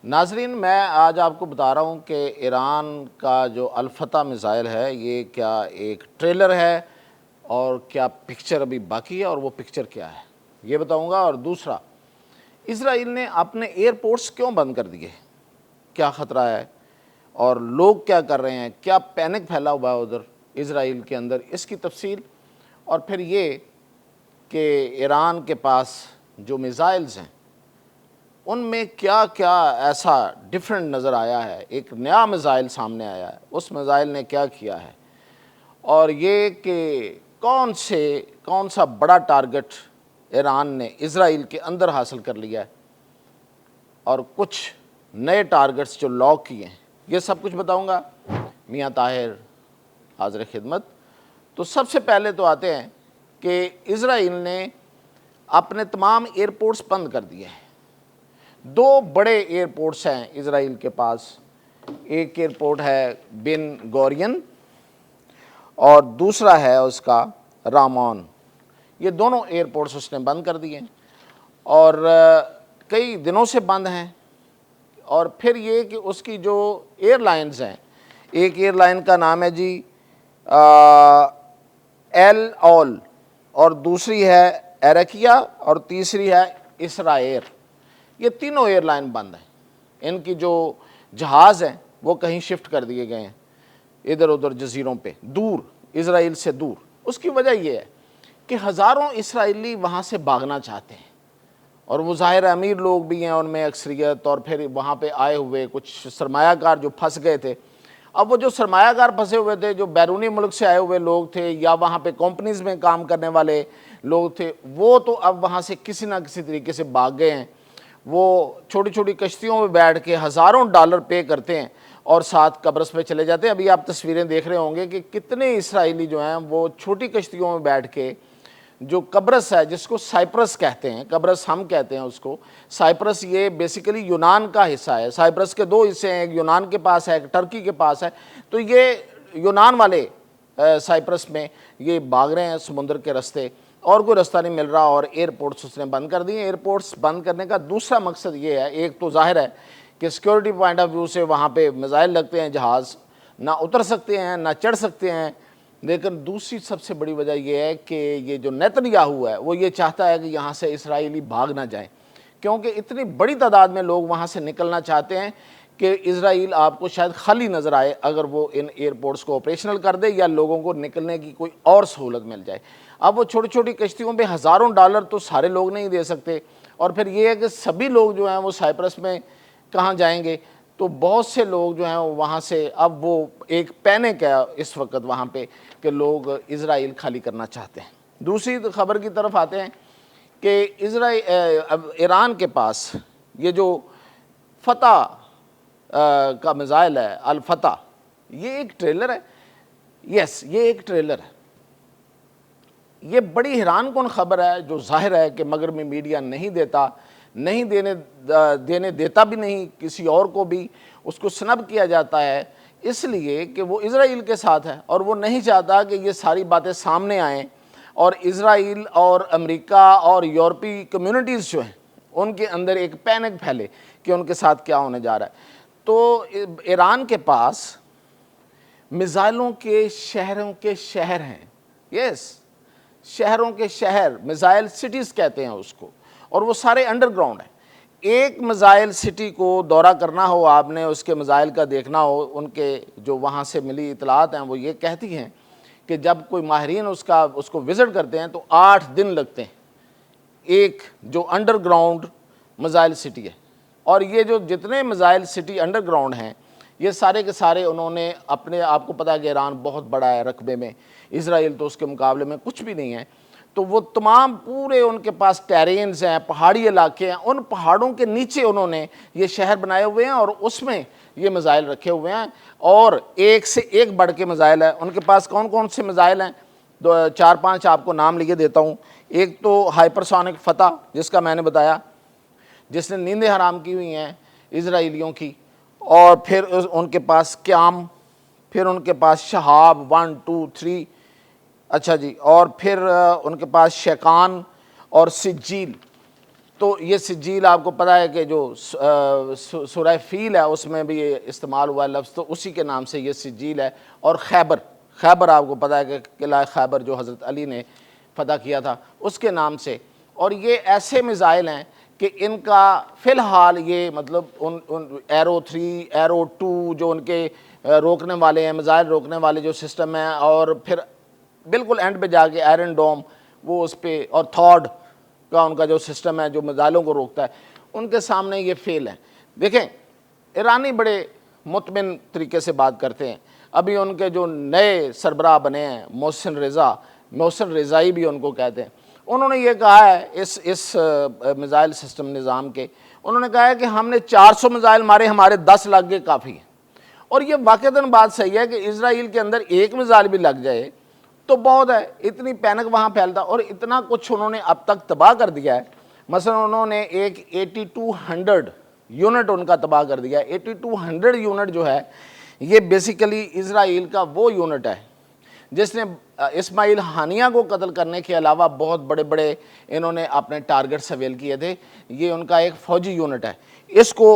ناظرین، میں آج آپ کو بتا رہا ہوں کہ ایران کا جو الفتح میزائل ہے یہ کیا ایک ٹریلر ہے اور کیا پکچر ابھی باقی ہے اور وہ پکچر کیا ہے یہ بتاؤں گا۔ اور دوسرا، اسرائیل نے اپنے ایئرپورٹس کیوں بند کر دیے، کیا خطرہ ہے اور لوگ کیا کر رہے ہیں، کیا پینک پھیلا ہوا ہے ادھر اسرائیل کے اندر، اس کی تفصیل۔ اور پھر یہ کہ ایران کے پاس جو میزائلز ہیں ان میں کیا کیا ایسا ڈیفرنٹ نظر آیا ہے، ایک نیا میزائل سامنے آیا ہے، اس میزائل نے کیا کیا ہے، اور یہ کہ کون سا بڑا ٹارگٹ ایران نے اسرائیل کے اندر حاصل کر لیا ہے، اور کچھ نئے ٹارگٹس جو لاک کیے ہیں، یہ سب کچھ بتاؤں گا۔ میاں طاہر حاضر خدمت۔ تو سب سے پہلے تو آتے ہیں کہ اسرائیل نے اپنے تمام ایئرپورٹس بند کر دیے ہیں۔ دو بڑے ایئرپورٹس ہیں اسرائیل کے پاس، ایک ایئرپورٹ ہے بن گورین اور دوسرا ہے اس کا رامون۔ یہ دونوں ایئرپورٹس اس نے بند کر دیے ہیں اور کئی دنوں سے بند ہیں۔ اور پھر یہ کہ اس کی جو ایئر لائنز ہیں، ایک ایئر لائن کا نام ہے جی ایل اول، اور دوسری ہے ایرکیا، اور تیسری ہے اسرائیل۔ یہ تینوں ایئر لائن بند ہیں، ان کی جو جہاز ہیں وہ کہیں شفٹ کر دیے گئے ہیں ادھر ادھر جزیروں پہ، دور، اسرائیل سے دور۔ اس کی وجہ یہ ہے کہ ہزاروں اسرائیلی وہاں سے بھاگنا چاہتے ہیں، اور وہ ظاہر امیر لوگ بھی ہیں ان میں اکثریت، اور پھر وہاں پہ آئے ہوئے کچھ سرمایہ کار جو پھنس گئے تھے۔ اب وہ جو سرمایہ کار پھنسے ہوئے تھے، جو بیرونی ملک سے آئے ہوئے لوگ تھے یا وہاں پہ کمپنیز میں کام کرنے والے لوگ تھے، وہ تو اب وہاں سے کسی نہ کسی طریقے سے بھاگ گئے ہیں۔ وہ چھوٹی چھوٹی کشتیوں میں بیٹھ کے ہزاروں ڈالر پے کرتے ہیں اور ساتھ قبرص پہ چلے جاتے ہیں۔ ابھی آپ تصویریں دیکھ رہے ہوں گے کہ کتنے اسرائیلی جو ہیں وہ چھوٹی کشتیوں میں بیٹھ کے جو قبرص ہے، جس کو سائپرس کہتے ہیں، قبرص ہم کہتے ہیں اس کو، سائپرس یہ بیسیکلی یونان کا حصہ ہے۔ سائپرس کے دو حصے ہیں، ایک یونان کے پاس ہے، ایک ٹرکی کے پاس ہے۔ تو یہ یونان والے سائپرس میں یہ بھاگ رہے ہیں سمندر کے رستے، اور کوئی رستہ نہیں مل رہا، اور ایئرپورٹس اس نے بند کر دیے۔ ایئرپورٹس بند کرنے کا دوسرا مقصد یہ ہے، ایک تو ظاہر ہے کہ سیکیورٹی پوائنٹ آف ویو سے وہاں پہ میزائل لگتے ہیں، جہاز نہ اتر سکتے ہیں نہ چڑھ سکتے ہیں، لیکن دوسری سب سے بڑی وجہ یہ ہے کہ یہ جو نیتن یاہو ہے وہ یہ چاہتا ہے کہ یہاں سے اسرائیلی بھاگ نہ جائیں، کیونکہ اتنی بڑی تعداد میں لوگ وہاں سے نکلنا چاہتے ہیں کہ اسرائیل آپ کو شاید خالی نظر آئے اگر وہ ان ایئرپورٹس کو آپریشنل کر دے یا لوگوں کو نکلنے کی کوئی اور سہولت مل جائے۔ اب وہ چھوٹی چھوٹی کشتیوں پہ ہزاروں ڈالر تو سارے لوگ نہیں دے سکتے، اور پھر یہ ہے کہ سبھی لوگ جو ہیں وہ سائپرس میں کہاں جائیں گے، تو بہت سے لوگ جو ہیں وہاں سے، اب وہ ایک پینک ہے اس وقت وہاں پہ کہ لوگ اسرائیل خالی کرنا چاہتے ہیں۔ دوسری خبر کی طرف آتے ہیں کہ ایران کے پاس یہ جو فتح کا میزائل ہے، الفتح، یہ ایک ٹریلر ہے۔ یس، یہ ایک ٹریلر ہے۔ یہ بڑی حیران کن خبر ہے، جو ظاہر ہے کہ مغربی میڈیا نہیں دینے دیتا بھی نہیں کسی اور کو بھی، اس کو سنب کیا جاتا ہے اس لیے کہ وہ اسرائیل کے ساتھ ہے، اور وہ نہیں چاہتا کہ یہ ساری باتیں سامنے آئیں اور اسرائیل اور امریکہ اور یورپی کمیونٹیز جو ہیں ان کے اندر ایک پینک پھیلے کہ ان کے ساتھ کیا ہونے جا رہا ہے۔ تو ایران کے پاس میزائلوں کے شہروں کے شہر ہیں، یس، شہروں کے شہر، میزائل سٹیز کہتے ہیں اس کو، اور وہ سارے انڈر گراؤنڈ ہیں۔ ایک میزائل سٹی کو دورہ کرنا ہو آپ نے، اس کے میزائل کا دیکھنا ہو، ان کے جو وہاں سے ملی اطلاعات ہیں وہ یہ کہتی ہیں کہ جب کوئی ماہرین اس کو وزٹ کرتے ہیں تو 8 دن لگتے ہیں ایک جو انڈر گراؤنڈ میزائل سٹی ہے۔ اور یہ جو جتنے میزائل سٹی انڈر گراؤنڈ ہیں یہ سارے کے سارے انہوں نے اپنے، آپ کو پتا ہے کہ ایران بہت بڑا ہے رقبے میں، اسرائیل تو اس کے مقابلے میں کچھ بھی نہیں ہے، تو وہ تمام پورے ان کے پاس ٹیرینز ہیں، پہاڑی علاقے ہیں، ان پہاڑوں کے نیچے انہوں نے یہ شہر بنائے ہوئے ہیں اور اس میں یہ میزائل رکھے ہوئے ہیں، اور ایک سے ایک بڑھ کے میزائل ہے ان کے پاس۔ کون کون سے میزائل ہیں؟ 4-5 آپ کو نام لیے دیتا ہوں۔ ایک تو ہائپرسونک فتح، جس کا میں نے بتایا، جس نے نیندیں حرام کی ہوئی ہیں اسرائیلیوں کی، اور پھر ان کے پاس قیام، پھر ان کے پاس شہاب 1 2 3، اچھا جی، اور پھر ان کے پاس شیکان اور سجیل۔ تو یہ سجیل آپ کو پتہ ہے کہ جو سورہ فیل ہے اس میں بھی یہ استعمال ہوا ہے لفظ، تو اسی کے نام سے یہ سجیل ہے۔ اور خیبر آپ کو پتہ ہے کہ قلعہ خیبر جو حضرت علی نے فتح کیا تھا اس کے نام سے۔ اور یہ ایسے میزائل ہیں کہ ان کا فی الحال یہ مطلب ایرو 3 ایرو 2 جو ان کے روکنے والے ہیں، میزائل روکنے والے جو سسٹم ہیں، اور پھر بالکل اینڈ پہ جا کے آئرن ڈوم وہ اس پہ، اور تھارڈ کا ان کا جو سسٹم ہے جو میزائلوں کو روکتا ہے، ان کے سامنے یہ فیل ہے۔ دیکھیں ایرانی بڑے مطمئن طریقے سے بات کرتے ہیں۔ ابھی ان کے جو نئے سربراہ بنے ہیں محسن رضائی بھی ان کو کہتے ہیں، انہوں نے یہ کہا ہے اس میزائل سسٹم نظام کے، انہوں نے کہا ہے کہ ہم نے 400 میزائل مارے، ہمارے 10 لگ گئے کافی ہیں۔ اور یہ واقعتاً بات صحیح ہے کہ اسرائیل کے اندر ایک میزائل بھی لگ جائے تو بہت ہے، اتنی پینک وہاں پھیلتا، اور اتنا کچھ انہوں نے اب تک تباہ کر دیا ہے۔ مثلا انہوں نے ایک 8200 یونٹ ان کا تباہ کر دیا ہے۔ 8200 یونٹ جو ہے یہ بیسیکلی اسرائیل کا وہ یونٹ ہے جس نے اسماعیل ہانیہ کو قتل کرنے کے علاوہ بہت بڑے بڑے انہوں نے اپنے ٹارگٹ سویل کیے تھے۔ یہ ان کا ایک فوجی یونٹ ہے، اس کو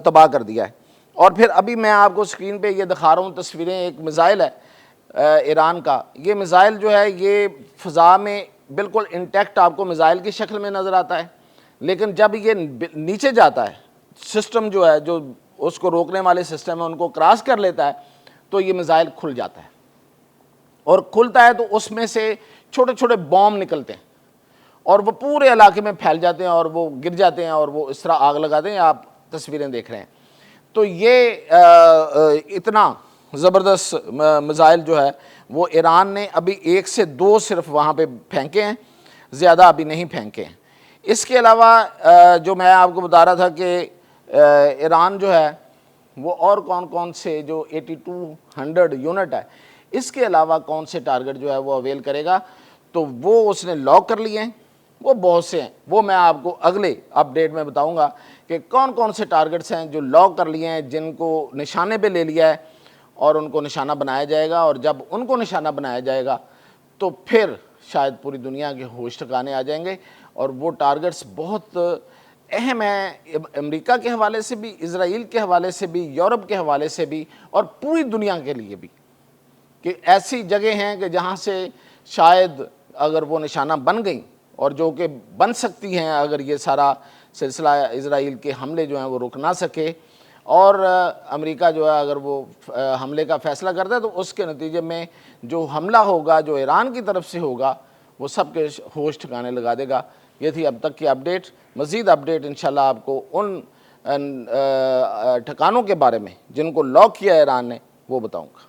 تباہ کر دیا ہے۔ اور پھر ابھی میں آپ کو اسکرین پہ یہ دکھا رہا ہوں تصویریں، ایک میزائل ہے ایران کا۔ یہ میزائل جو ہے یہ فضا میں بالکل انٹیکٹ آپ کو میزائل کی شکل میں نظر آتا ہے، لیکن جب یہ نیچے جاتا ہے سسٹم جو ہے جو اس کو روکنے والے سسٹم ہے ان کو کراس کر لیتا ہے تو یہ میزائل کھل جاتا ہے، اور کھلتا ہے تو اس میں سے چھوٹے چھوٹے بوم نکلتے ہیں اور وہ پورے علاقے میں پھیل جاتے ہیں اور وہ گر جاتے ہیں اور وہ اس طرح آگ لگاتے ہیں۔ آپ تصویریں دیکھ رہے ہیں۔ تو یہ اتنا زبردست میزائل جو ہے وہ ایران نے ابھی 1 سے 2 صرف وہاں پہ پھینکے ہیں، زیادہ ابھی نہیں پھینکے ہیں۔ اس کے علاوہ جو میں آپ کو بتا رہا تھا کہ ایران جو ہے وہ اور کون سے جو 8200 یونٹ ہے اس کے علاوہ کون سے ٹارگٹ جو ہے وہ اویل کرے گا، تو وہ اس نے لاک کر لیے ہیں۔ وہ بہت سے ہیں، وہ میں آپ کو اگلے اپ ڈیٹ میں بتاؤں گا کہ کون سے ٹارگٹس ہیں جو لاک کر لیے ہیں، جن کو نشانے پہ لے لیا ہے اور ان کو نشانہ بنایا جائے گا۔ اور جب ان کو نشانہ بنایا جائے گا تو پھر شاید پوری دنیا کے ہوش ٹھکانے آ جائیں گے، اور وہ ٹارگٹس بہت اہم ہیں امریکہ کے حوالے سے بھی، اسرائیل کے حوالے سے بھی، یورپ کے حوالے سے بھی، اور پوری دنیا کے لیے بھی، کہ ایسی جگہ ہیں کہ جہاں سے شاید اگر وہ نشانہ بن گئیں، اور جو کہ بن سکتی ہیں اگر یہ سارا سلسلہ اسرائیل کے حملے جو ہیں وہ رک نہ سکے، اور امریکہ جو ہے اگر وہ حملے کا فیصلہ کرتا ہے تو اس کے نتیجے میں جو حملہ ہوگا جو ایران کی طرف سے ہوگا وہ سب کے ہوش ٹھکانے لگا دے گا۔ یہ تھی اب تک کی اپڈیٹ۔ مزید اپڈیٹ انشاءاللہ آپ کو ان ٹھکانوں کے بارے میں جن کو لاک کیا ایران نے وہ بتاؤں گا۔